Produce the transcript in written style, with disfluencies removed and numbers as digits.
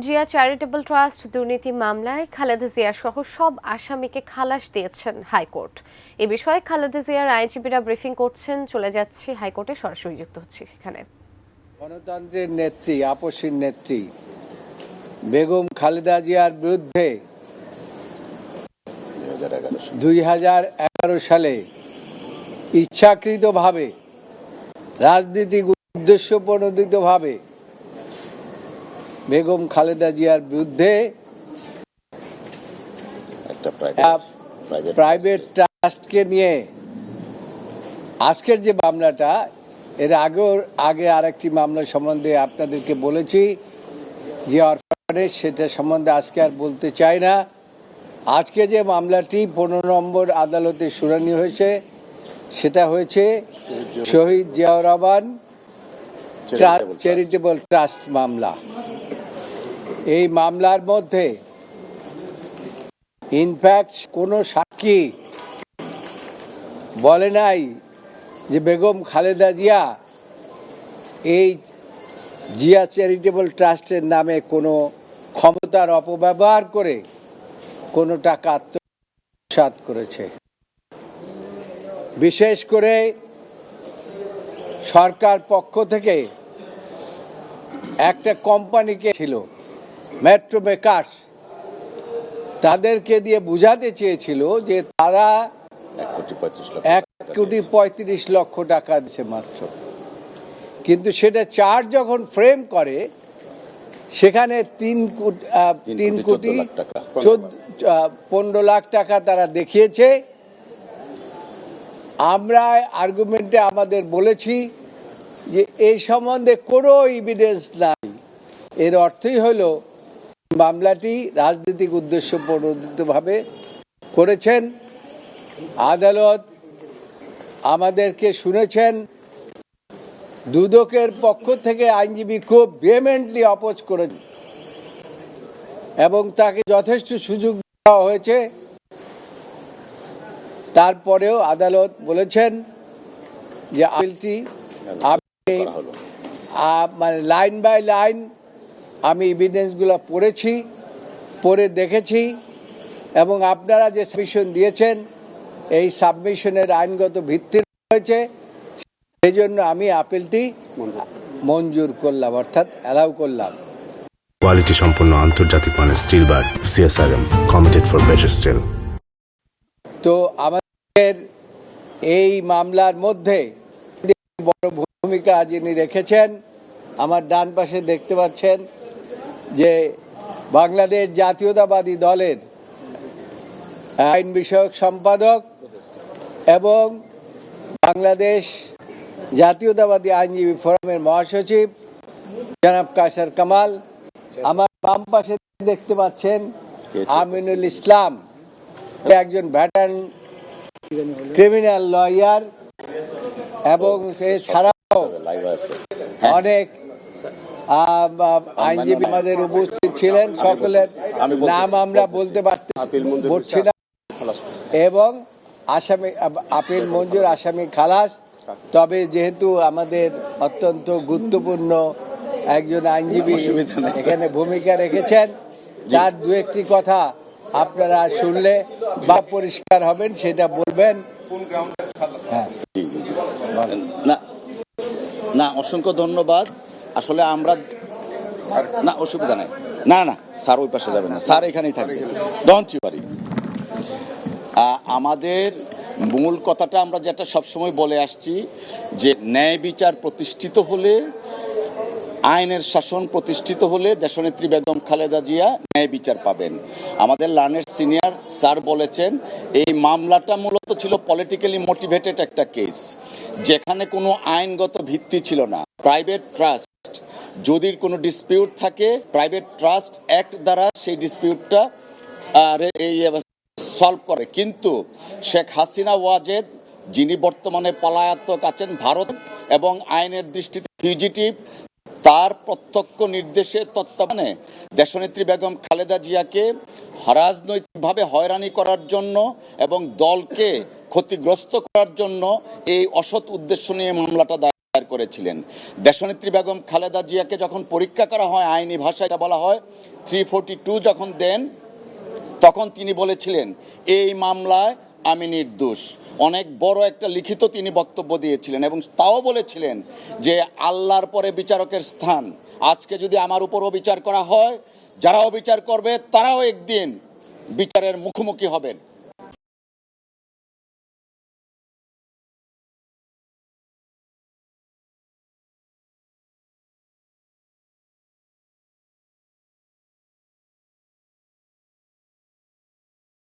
Zia charitable trust দুর্নীতি মামলায় খালেদা জিয়া সহ সব আসামিকে খালাস দিয়েছেন হাইকোর্ট। এ বিষয়ে খালেদা জিয়ার আইনজীবীরা ব্রিফিং করছেন। চলে যাচ্ছে হাইকোর্টে, সরাসরি যুক্ত হচ্ছে সেখানে। গণতন্ত্রের নেত্রী, আপসীর নেত্রী বেগম খালেদা জিয়ার বিরুদ্ধে 2011 সালে ইচ্ছাকৃতভাবে রাজনৈতিক উদ্দেশ্যপ্রণোদিতভাবে বেগম খালেদা জিয়ার বিরুদ্ধে একটা প্রাইভেট ট্রাস্টকে নিয়ে আজকের যে মামলাটা, এর আগে আরেকটি মামলা সম্বন্ধে আপনাদেরকে বলেছি যে অরফানেজ, সেটা সম্বন্ধে আজকে আর বলতে চাই না। আজকে যে মামলাটি 15 নম্বর আদালতে শুনানি হয়েছে, সেটা হয়েছে শহীদ জিয়াউর রহমান চ্যারিটেবল ট্রাস্ট মামলা। এই মামলার মধ্যে ইনফ্যাক্ট কোনো সাক্ষী বলে নাই যে বেগম খালেদা জিয়া এই জিয়া চ্যারিটেবল ট্রাস্টের নামে কোনো ক্ষমতার অপব্যবহার করে কোনো টাকা আত্মসাৎ করেছে। বিশেষ করে সরকার পক্ষ থেকে একটা কোম্পানিকে ছিল মেট্রো মেকার্স, তাদেরকে দিয়ে বুঝাতে চেয়েছিল যে তারা 1,35,00,000 টাকা দিচ্ছে মাত্র। কিন্তু সেটা চার্জ যখন ফ্রেম করে, সেখানে 3,15,00,000 টাকা তারা দেখিয়েছে। আমরা আর্গুমেন্টে আমাদের বলেছি যে এই সম্বন্ধে কোনো এভিডেন্স নাই। এর অর্থই হলো মামলাটি রাজনৈতিক উদ্দেশ্য প্রণোদিতভাবে করেছেন। আদালত আমাদেরকে শুনেছেন। দুদকের পক্ষ থেকে আইনজীবী খুব ভেহেমেন্টলি অপোজ করেছেন এবং তাকে যথেষ্ট সুযোগ দেওয়া হয়েছে। তারপরেও আদালত বলেছেন যে আপিলটি মানে লাইন বাই লাইন আমি এভিডেন্সগুলো পড়ে দেখেছি এবং আপনারা যে সাবমিশন দিয়েছেন, এই সাবমিশনের আইনগত ভিত্তি রয়েছে, সেই জন্য আমি আপিলটি মঞ্জুর করলাম, অর্থাৎ অ্যালাউ করলাম। কোয়ালিটি সম্পন্ন আন্তর্জাতিক মানের still bar CSRM, committed for better still. তো আমাদের এই মামলার মধ্যে বড় ভূমিকা যিনি রেখেছেন, আমার ডান পাশে দেখতে পাচ্ছেন যে বাংলাদেশ জাতীয়তাবাদী দলের আইন বিষয়ক সম্পাদক এবং বাংলাদেশ জাতীয়তাবাদী আইনজীবী ফোরামের মহাসচিব জনাব কায়সার কামাল। আমার বাম পাশে দেখতে পাচ্ছেন আমিনুল ইসলাম, একজন ভ্যাটার্ন ক্রিমিনাল লয়ার, এবং এছাড়াও অনেক আইনজীবী আমাদের উপস্থিত ছিলেন। সকলের নাম আমরা বলতে পারছি না। এবং আসামি আপিল মঞ্জুর, আসামি খালাস। তবে যেহেতু আমাদের অত্যন্ত গুরুত্বপূর্ণ একজন আইনজীবী এখানে ভূমিকা রেখেছেন, তার দু একটি কথা আপনারা শুনলে বা পরিষ্কার হবেন, সেটা বলবেন। হ্যাঁ, না অসংখ্য ধন্যবাদ। আসলে আমরা না অসুবিধা নাই, না না স্যার ওই পাশে যাবেন না, স্যার এখানেই থাকবে। দঞ্চিবাড়ি আমাদের মূল কথাটা আমরা যেটা সবসময় বলে আসছি যে ন্যায় বিচার প্রতিষ্ঠিত হলে, আইনের শাসন প্রতিষ্ঠিত হলে দেশনেত্রী বেগম খালেদা জিয়া ন্যায় বিচার পাবেন। আমাদের লার্নের সিনিয়র স্যার বলেছেন এই মামলাটা মূলত ছিল পলিটিক্যালি মোটিভেটেড একটা কেস, যেখানে কোনো আইনগত ভিত্তি ছিল না। প্রাইভেট ট্রাস্ট যদি কোনো ডিসপিউট থাকে, প্রাইভেট ট্রাস্ট অ্যাক্ট দ্বারা সেই ডিসপিউটটা সলভ করে। কিন্তু শেখ হাসিনা ওয়াজেদ, যিনি বর্তমানে পলাতক আছেন ভারত এবং আইনের দৃষ্টিতে ফিউজিটিভ, তার প্রত্যক্ষ নির্দেশে তত্ত্বাবধানে দেশনেত্রী বেগম খালেদা জিয়াকে রাজনৈতিকভাবে হয়রানি করার জন্য এবং দলকে ক্ষতিগ্রস্ত করার জন্য এই অসৎ উদ্দেশ্য নিয়ে মামলাটা দায়ের করেছিলেন। দেশনেত্রী বেগম খালেদা জিয়াকে যখন পরীক্ষা করা হয়, আইনি ভাষায় এটা বলা হয় 342 যখন দেন, তখন তিনি বলেছিলেন এই মামলায় আমি নির্দোষ। অনেক বড় একটা লিখিত তিনি বক্তব্য দিয়েছিলেন এবং তাও বলেছিলেন যে আল্লাহর পরে বিচারকের স্থান। আজকে যদি আমার উপরও বিচার করা হয়, যারাও বিচার করবে তারাও একদিন বিচারের মুখোমুখি হবেন।